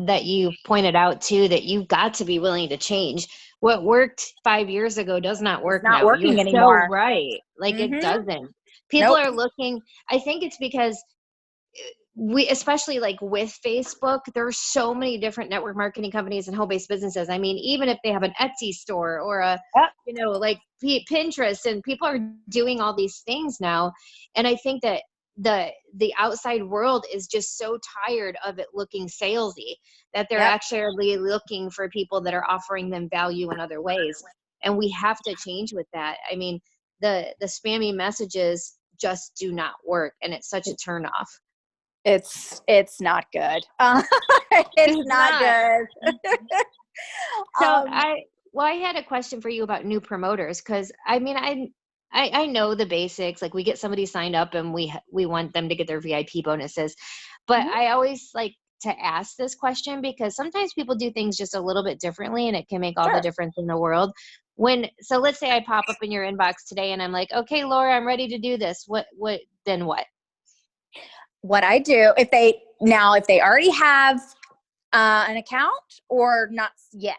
that you pointed out too, that you've got to be willing to change. What worked 5 years ago does not work not now. working You're anymore. so right. Like it doesn't. People Nope. are looking, I think it's because we, especially like with Facebook, there's so many different network marketing companies and home-based businesses. I mean, even if they have an Etsy store or a, Yep. you know, like Pinterest, and people are doing all these things now. And I think that the outside world is just so tired of it looking salesy that they're Yep. actually looking for people that are offering them value in other ways. And we have to change with that. I mean, the spammy messages just do not work, and it's such a turn off. It's not good. It's not good. So Um, I had a question for you about new promoters, because I mean I know the basics. Like we get somebody signed up and we want them to get their VIP bonuses, but Mhm. I always like to ask this question because sometimes people do things just a little bit differently, and it can make all the Sure. difference in the world. So let's say I pop up in your inbox today and I'm like, okay, Laura, I'm ready to do this. Then what? What I do, if they already have an account or not yet,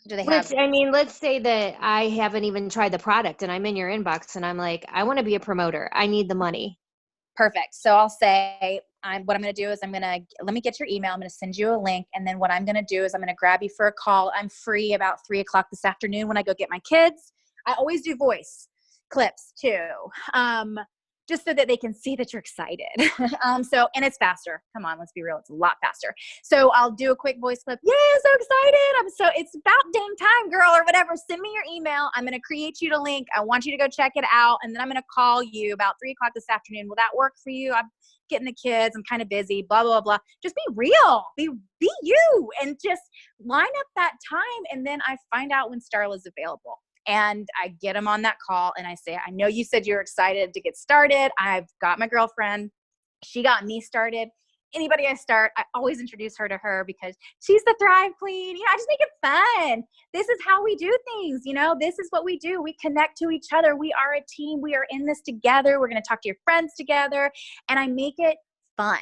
do they have? Let's say that I haven't even tried the product and I'm in your inbox and I'm like, I want to be a promoter. I need the money. Perfect. So I'll say, what I'm going to do is let me get your email. I'm going to send you a link. And then what I'm going to do is I'm going to grab you for a call. I'm free about 3:00 this afternoon when I go get my kids. I always do voice clips too. Just so that they can see that you're excited. And it's faster. Come on, let's be real. It's a lot faster. So I'll do a quick voice clip. Yeah, so excited. It's about dang time, girl, or whatever. Send me your email. I'm going to create you the link. I want you to go check it out. And then I'm going to call you about 3:00 this afternoon. Will that work for you? I'm getting the kids. I'm kind of busy, blah, blah, blah. Just be real. Be you. And just line up that time. And then I find out when Starla's available. And I get them on that call and I say, I know you said you're excited to get started. I've got my girlfriend. She got me started. Anybody I start, I always introduce her to her because she's the Thrive Queen. You know, I just make it fun. This is how we do things. You know, this is what we do. We connect to each other. We are a team. We are in this together. We're going to talk to your friends together. And I make it fun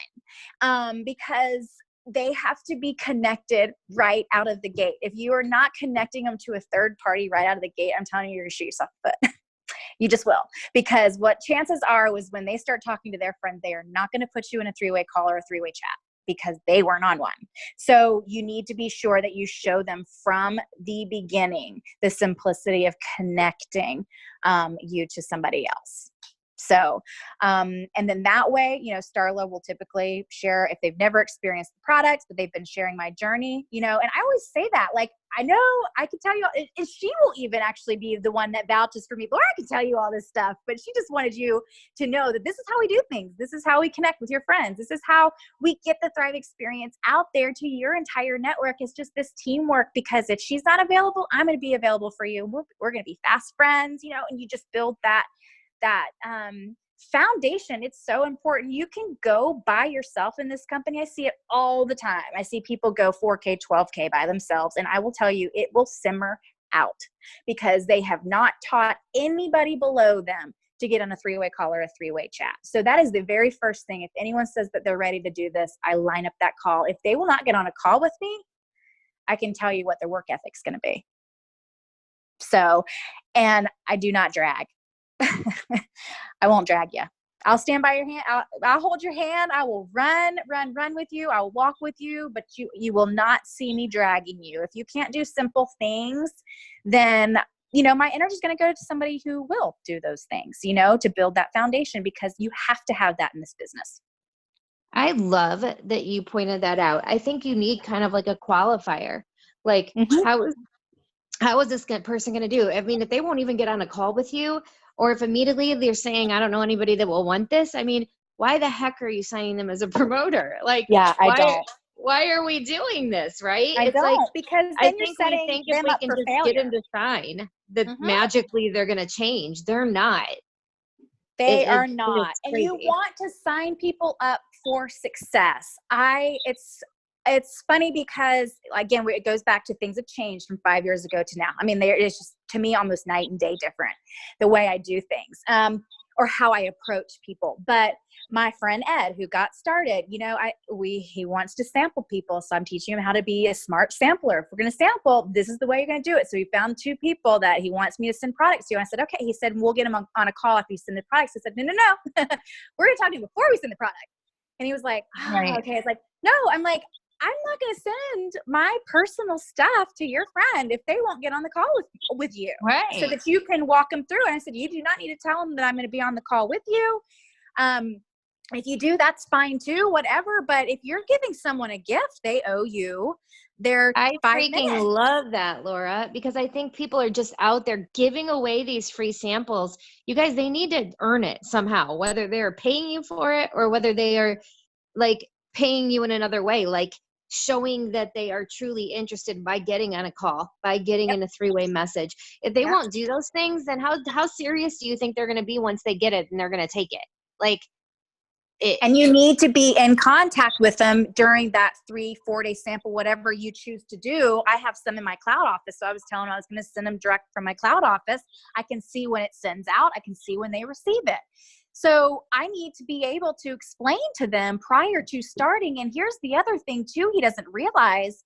because they have to be connected right out of the gate. If you are not connecting them to a third party right out of the gate, I'm telling you, you're going to shoot yourself in the foot. You just will. Because what chances are was when they start talking to their friend, they are not going to put you in a 3-way call or a 3-way chat because they weren't on one. So you need to be sure that you show them from the beginning the simplicity of connecting you to somebody else. So, and then that way, Starla will typically share if they've never experienced the products, but they've been sharing my journey, and I always say that, like, I know I can tell you, and she will even actually be the one that vouches for me. Laura, I can tell you all this stuff, but she just wanted you to know that this is how we do things. This is how we connect with your friends. This is how we get the Thrive experience out there to your entire network. It's just this teamwork, because if she's not available, I'm going to be available for you. We're going to be fast friends, and you just build that foundation. It's so important. You can go by yourself in this company. I see it all the time. I see people go 4K, 12K by themselves. And I will tell you, it will simmer out because they have not taught anybody below them to get on a three-way call or a three-way chat. So that is the very first thing. If anyone says that they're ready to do this, I line up that call. If they will not get on a call with me, I can tell you what their work ethic's going to be. So, and I do not drag. I won't drag you. I'll stand by your hand. I'll hold your hand. I will run with you. I'll walk with you, but you will not see me dragging you. If you can't do simple things, then, my energy is going to go to somebody who will do those things, to build that foundation, because you have to have that in this business. I love that you pointed that out. I think you need kind of like a qualifier. Like, how is this person going to do? I mean, if they won't even get on a call with you, or if immediately they're saying, I don't know anybody that will want this. I mean, why the heck are you signing them as a promoter? Like, yeah, I don't. Why are we doing this? Right? I It's don't, like, because I then you're think we setting think if them we up can for just failure. get them to sign that magically they're going to change. They're not. They are not. It's And you crazy. want to sign people up for success. It's funny because, again, it goes back to things have changed from 5 years ago to now. I mean, there is just, to me, almost night and day different, the way I do things, or how I approach people. But my friend Ed, who got started, he wants to sample people. So I'm teaching him how to be a smart sampler. If we're going to sample, this is the way you're going to do it. So he found 2 people that he wants me to send products to. And I said, okay. He said, we'll get him on a call after you send the products. I said, no. We're going to talk to him before we send the product. And he was like, okay. It's like, no, I'm like, I'm not going to send my personal stuff to your friend if they won't get on the call with you. Right. So that you can walk them through. And I said, you do not need to tell them that I'm going to be on the call with you. If you do, that's fine too, whatever. But if you're giving someone a gift, they owe you their 5 minutes. I freaking love that, Laura, because I think people are just out there giving away these free samples. You guys, they need to earn it somehow, whether they're paying you for it or whether they are like paying you in another way, like showing that they are truly interested by getting on a call, by getting in a 3-way message. If they won't do those things, then how serious do you think they're going to be once they get it and they're going to take it? Like, and you need to be in contact with them during that 3-4 day sample, whatever you choose to do. I have some in my cloud office. So I was telling them I was going to send them direct from my cloud office. I can see when it sends out. I can see when they receive it. So I need to be able to explain to them prior to starting. And here's the other thing too, he doesn't realize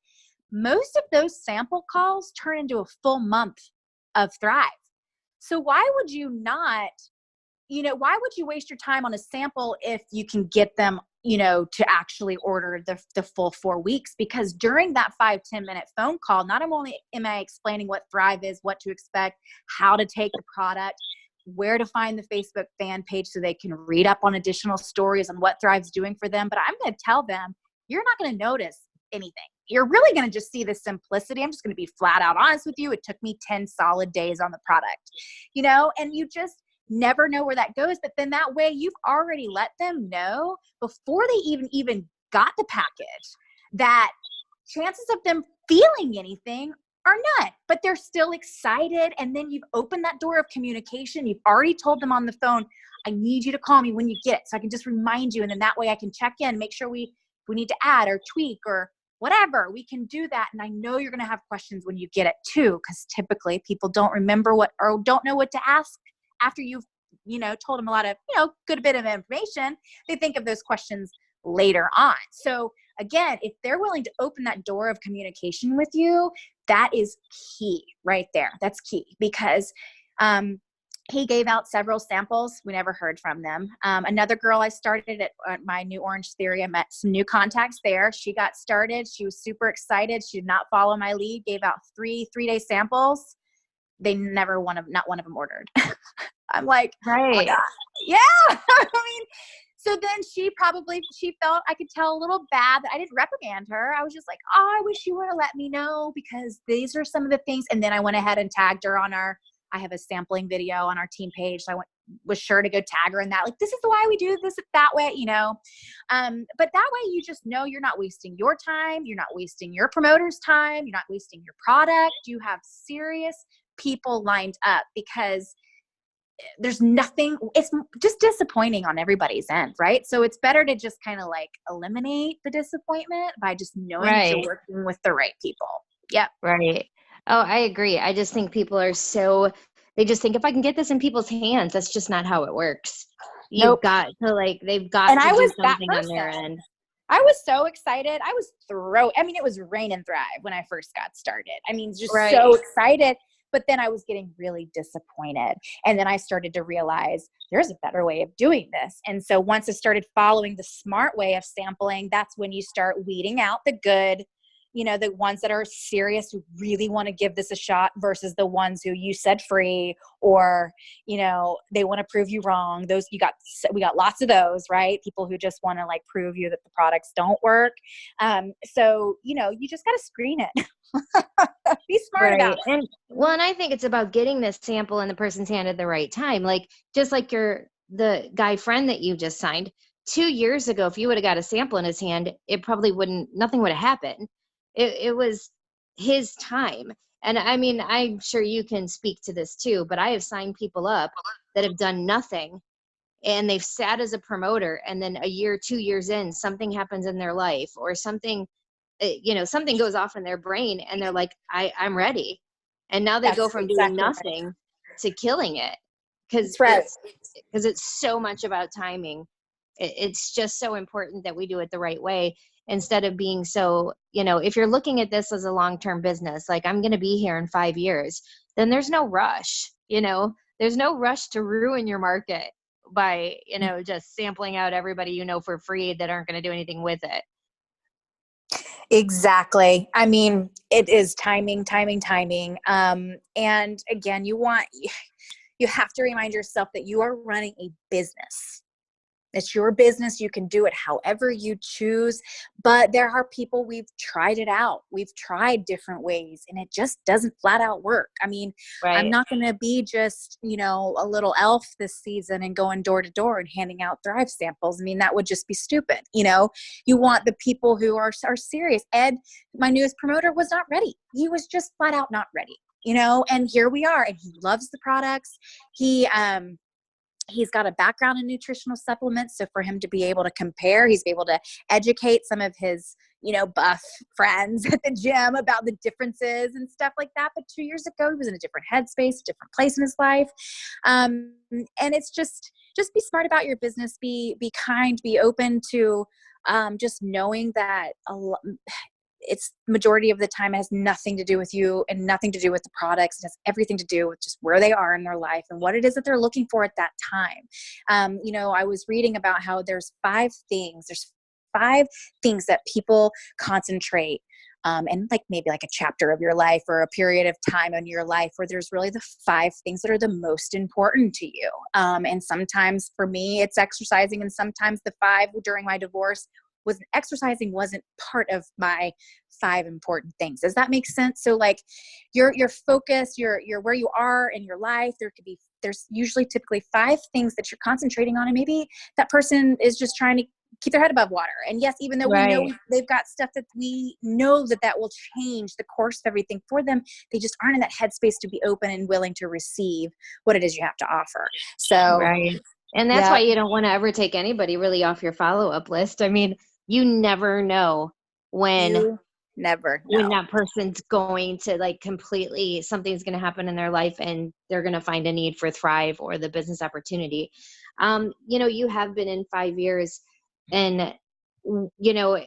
most of those sample calls turn into a full month of Thrive. So why would you not, why would you waste your time on a sample if you can get them, to actually order the full 4 weeks? Because during that 5-10 minute phone call, not only am I explaining what Thrive is, what to expect, how to take the product, where to find the Facebook fan page so they can read up on additional stories on what Thrive's doing for them, but I'm going to tell them, you're not going to notice anything. You're really going to just see the simplicity. I'm just going to be flat out honest with you. It took me 10 solid days on the product, and you just never know where that goes. But then that way you've already let them know before they even got the package that chances of them feeling anything are none, but they're still excited. And then you've opened that door of communication. You've already told them on the phone, I need you to call me when you get it. So I can just remind you. And then that way I can check in, make sure we need to add or tweak or whatever, we can do that. And I know you're going to have questions when you get it too, because typically people don't remember or don't know what to ask after you've, told them a lot of, good bit of information. They think of those questions later on. So again, if they're willing to open that door of communication with you, that is key right there. That's key because, he gave out several samples. We never heard from them. Another girl I started at my New Orange Theory, I met some new contacts there. She got started. She was super excited. She did not follow my lead, gave out 3 3-day samples. They not one of them ordered. I'm like, oh my Right. God. Yeah. I mean, so then she felt, I could tell a little bad that I didn't reprimand her. I was just like, oh, I wish you would have let me know because these are some of the things. And then I went ahead and tagged her on I have a sampling video on our team page. So was sure to go tag her in that. Like, this is why we do this that way, but that way you just know you're not wasting your time. You're not wasting your promoter's time. You're not wasting your product. You have serious people lined up because there's nothing, it's just disappointing on everybody's end, right? So it's better to just kind of like eliminate the disappointment by just knowing that you're Right. working with the right people. Yep. Right. Oh, I agree. I just think people are they just think if I can get this in people's hands, that's just not how it works. You've Nope. got to they've got And to I do was that something on their person. end. I was so excited. I mean, it was rain and thrive when I first got started. I mean, just so Right. excited. But then I was getting really disappointed. And then I started to realize there's a better way of doing this. And so once I started following the smart way of sampling, that's when you start weeding out the good, the ones that are serious who really want to give this a shot versus the ones who you said free or, they want to prove you wrong. We got lots of those, right? People who just want to like prove you that the products don't work. So, you just got to screen it. Be smart about Right. it. And I think it's about getting this sample in the person's hand at the right time. Like just like the guy friend that you just signed 2 years ago, if you would have got a sample in his hand, it probably nothing would have happened. It was his time. And I mean, I'm sure you can speak to this too, but I have signed people up that have done nothing and they've sat as a promoter and then a year, 2 years in, something happens in their life or something goes off in their brain and they're like, I'm ready. And now they go That's from doing exactly right. nothing to killing it because That's right. it's so much about timing. It's just so important that we do it the right way instead of being so, if you're looking at this as a long-term business, like I'm going to be here in 5 years, then there's no rush, there's no rush to ruin your market by, just sampling out everybody, for free that aren't going to do anything with it. Exactly. I mean, it is timing, timing, timing. And again, you have to remind yourself that you are running a business. It's your business. You can do it however you choose, but there are people, we've tried it out. We've tried different ways and it just doesn't flat out work. I mean, I'm Right. not going to be just, a little elf this season and going door to door and handing out Thrive samples. I mean, that would just be stupid. You want the people who are serious. Ed, my newest promoter, was not ready. He was just flat out not ready, and here we are, and he loves the products. He's got a background in nutritional supplements. So for him to be able to compare, he's able to educate some of his, buff friends at the gym about the differences and stuff like that. But 2 years ago, he was in a different headspace, a different place in his life. And it's just be smart about your business, be kind, be open to just knowing that it's majority of the time has nothing to do with you and nothing to do with the products. It has everything to do with just where they are in their life and what it is that they're looking for at that time. I was reading about how there's five things that people concentrate and like maybe like a chapter of your life or a period of time in your life where there's really the five things that are the most important to you. And sometimes for me, it's exercising. And sometimes the five during my divorce exercising wasn't part of my five important things. Does that make sense? So like your focus, your where you are in your life, there's usually typically five things that you're concentrating on. And maybe that person is just trying to keep their head above water. And yes, even though we know Right. they've got stuff that we know that will change the course of everything for them, they just aren't in that headspace to be open and willing to receive what it is you have to offer. So Right. And that's yeah, why you don't want to ever take anybody really off your follow-up list. I mean, you never know when you never when know. that person's going to like completely something's going to happen in their life and they're going to find a need for Thrive or the business opportunity. You have been in 5 years and you know,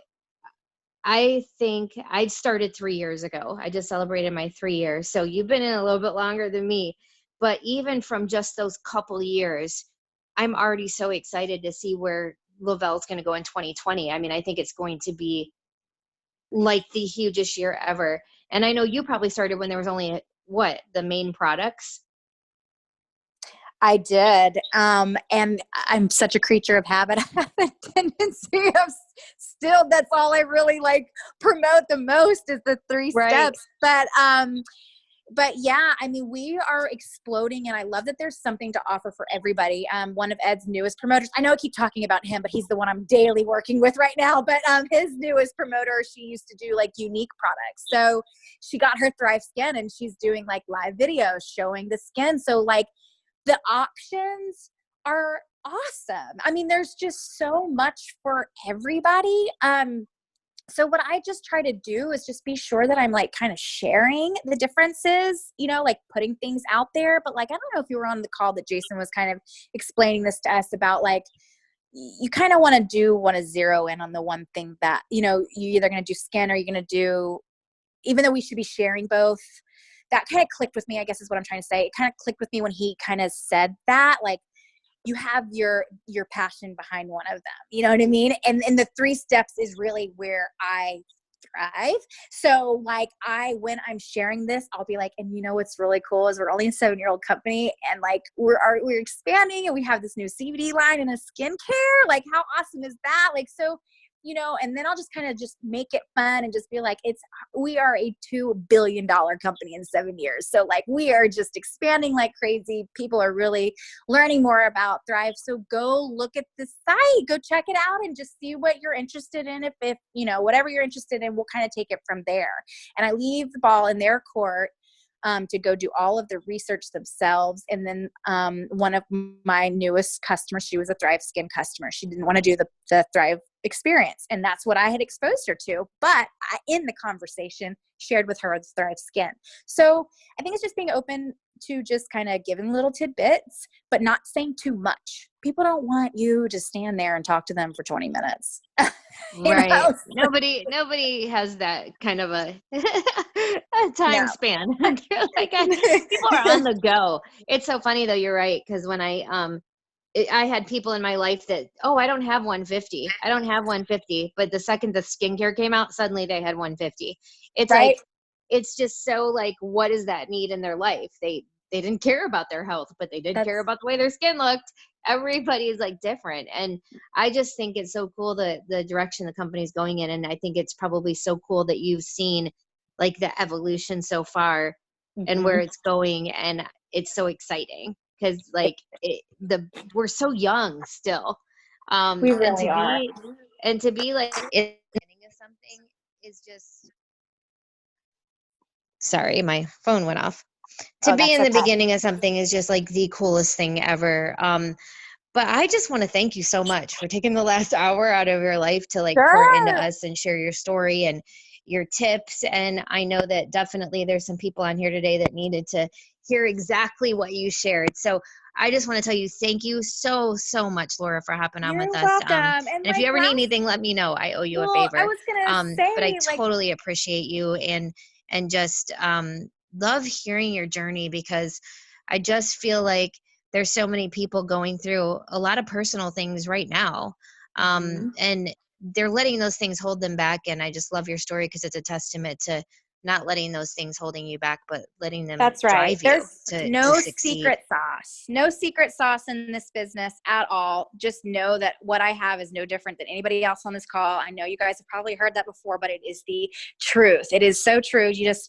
I think I started 3 years ago. I just celebrated my 3 years. So you've been in a little bit longer than me. But even from just those couple years, I'm already so excited to see where Lavelle's going to go in 2020. I mean, I think it's going to be like the hugest year ever. And I know you probably started when there was only the main products. I did. And I'm such a creature of habit. I have a tendency of still, that's all I really like promote the most is the 3 Right. steps. But yeah, I mean, we are exploding, and I love that there's something to offer for everybody. One of Ed's newest promoters, I know I keep talking about him, but he's the one I'm daily working with right now. But his newest promoter, she used to do like unique products. So she got her Thrive Skin, and she's doing like live videos showing the skin. So like the options are awesome. I mean, there's just so much for everybody. So what I just try to do is just be sure that I'm like kind of sharing the differences, like putting things out there. But like, I don't know if you were on the call that Jason was kind of explaining this to us about, like, you kind of want to zero in on the one thing that, you either going to do skin or you're going to do, even though we should be sharing both. That kind of clicked with me, I guess is what I'm trying to say. It kind of clicked with me when he kind of said that, like, you have your passion behind one of them. You know what I mean? And the 3 steps is really where I thrive. So like when I'm sharing this, I'll be like, and what's really cool is we're only a 7-year-old company, and like we're expanding, and we have this new CBD line and a skincare. Like, how awesome is that? Like, so, and then I'll just kind of just make it fun and just be like, we are a $2 billion company in 7 years. So like, we are just expanding like crazy. People are really learning more about Thrive. So go look at the site, go check it out, and just see what you're interested in. If whatever you're interested in, we'll kind of take it from there. And I leave the ball in their court to go do all of the research themselves. And then one of my newest customers, she was a Thrive Skin customer. She didn't want to do the Thrive experience. And that's what I had exposed her to. But in the conversation, shared with her the Thrive Skin. So I think it's just being open to just kind of giving little tidbits, but not saying too much. People don't want you to stand there and talk to them for 20 minutes. Right. Nobody has that kind of a time span. Like people are on the go. It's so funny though. You're right. Cause when I had people in my life that, I don't have 150. I don't have 150. But the second the skincare came out, suddenly they had 150. It's right? like, it's just so like, what is that need in their life? They didn't care about their health, but they did care about the way their skin looked. Everybody is like different. And I just think it's so cool the direction the company's going in. And I think it's probably so cool that you've seen like the evolution so far and where it's going. And it's so exciting because like we're so young still. We really are. And to be like in the beginning of something is just, sorry, my phone went off. To be in the beginning of something is just like the coolest thing ever. But I just want to thank you so much for taking the last hour out of your life to like pour into us and share your story and your tips. And I know that definitely there's some people on here today that needed to hear exactly what you shared. So I just want to tell you, thank you so, so much, Laura, for hopping on with us. Welcome. And if you ever need anything, let me know. I owe you a favor. I was gonna say, but I totally appreciate you and just love hearing your journey, because I just feel like there's so many people going through a lot of personal things right now. And they're letting those things hold them back. And I just love your story because it's a testament to not letting those things holding you back, but letting them drive you to succeed. Secret sauce. No secret sauce in this business at all. Just know that what I have is no different than anybody else on this call. I know you guys have probably heard that before, but it is the truth. It is so true. You just,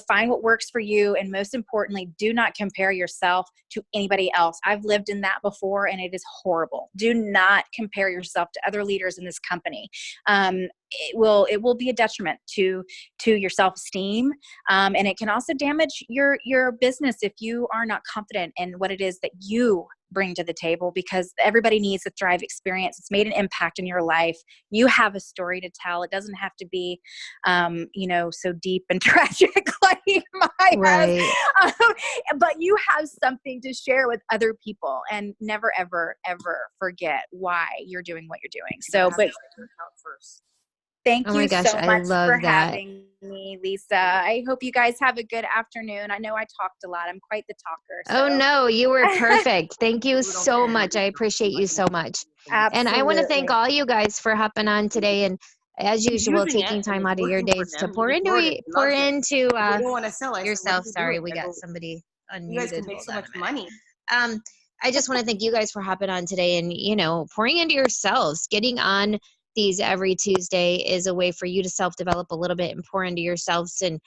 find what works for you. And most importantly, do not compare yourself to anybody else. I've lived in that before, and it is horrible. Do not compare yourself to other leaders in this company. It will be a detriment to your self-esteem, and it can also damage your business if you are not confident in what it is that you bring to the table, because everybody needs a Thrive experience. It's made an impact in your life. You have a story to tell. It doesn't have to be so deep and tragic like mine has. But you have something to share with other people, and never ever ever forget why you're doing what you're doing. So but thank you so much for having me, Lisa. I hope you guys have a good afternoon. I know I talked a lot. I'm quite the talker. So. Oh, no, you were perfect. Thank you so much. I appreciate you so much. Absolutely. And I want to thank all you guys for hopping on today. And as usual, taking time out of your days to pour into yourself. Sorry, we got somebody unmuted. You guys can make so much money. I just want to thank you guys for hopping on today and, pouring into yourselves. Getting on these every Tuesday is a way for you to self-develop a little bit and pour into yourselves and,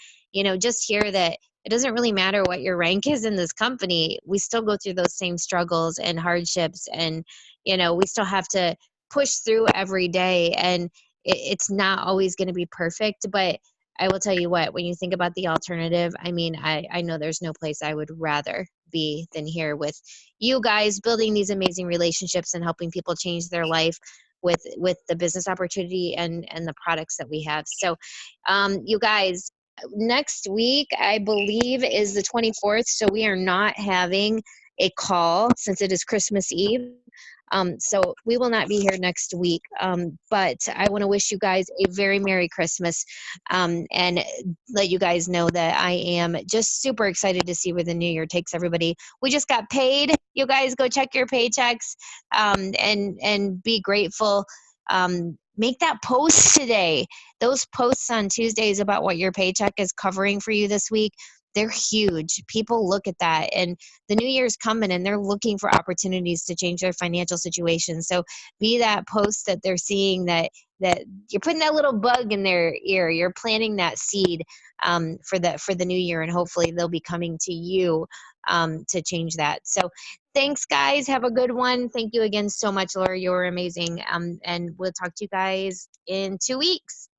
just hear that it doesn't really matter what your rank is in this company. We still go through those same struggles and hardships and, we still have to push through every day and it's not always going to be perfect, but I will tell you what, when you think about the alternative, I mean, I know there's no place I would rather be than here with you guys building these amazing relationships and helping people change their life with the business opportunity and the products that we have. So you guys, next week I believe is the 24th, so we are not having a call since it is Christmas Eve. So we will not be here next week, but I want to wish you guys a very Merry Christmas and let you guys know that I am just super excited to see where the new year takes everybody. We just got paid. You guys go check your paychecks and be grateful. Make that post today. Those posts on Tuesdays about what your paycheck is covering for you this week, they're huge. People look at that and the new year's coming and they're looking for opportunities to change their financial situation. So be that post that they're seeing that you're putting that little bug in their ear. You're planting that seed for the new year, and hopefully they'll be coming to you to change that. So thanks, guys. Have a good one. Thank you again so much, Laura. You're amazing. And we'll talk to you guys in 2 weeks.